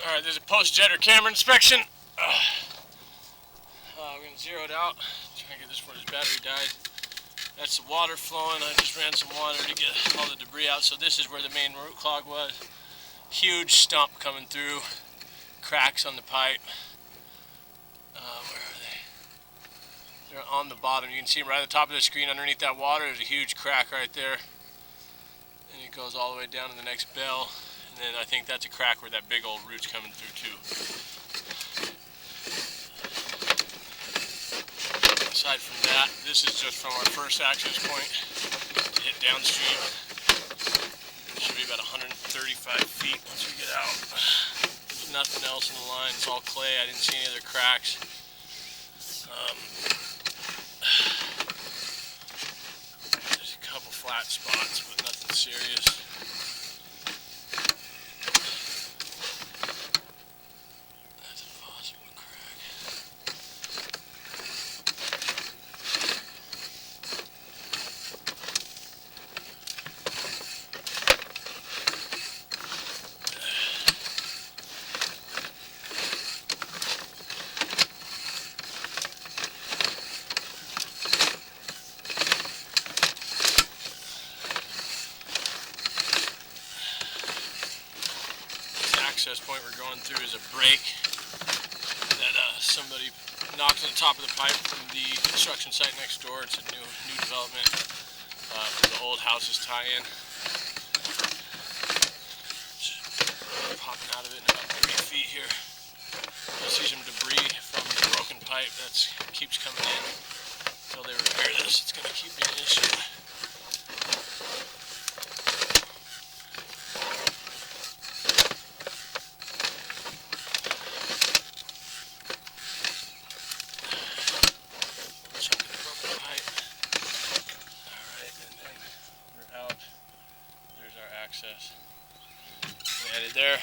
Alright, there's a post-jetter camera inspection. We're going to zero it out. Try and get this before this battery died. That's the water flowing. I just ran some water to get all the debris out. So this is where the main root clog was. Huge stump coming through. Cracks on the pipe. Where are they? They're on the bottom. You can see them right at the top of the screen underneath that water. There's a huge crack right there. And it goes all the way down to the next bell. And then I think that's a crack where that big old root's coming through too. Aside from that, this is just from our first access point to hit downstream. It should be about 135 feet once we get out. There's nothing else in the line. It's all clay. I didn't see any other cracks. There's a couple flat spots, but nothing serious. That's a possible crack. Access point we're going through is a break that somebody knocked on the top of the pipe from the construction site next door. It's a new development for the old houses tie-in. Popping out of it in about 3 feet here. You'll see some debris from the broken pipe that keeps coming in. Until they repair this, it's going to keep being an issue. Access. We added there.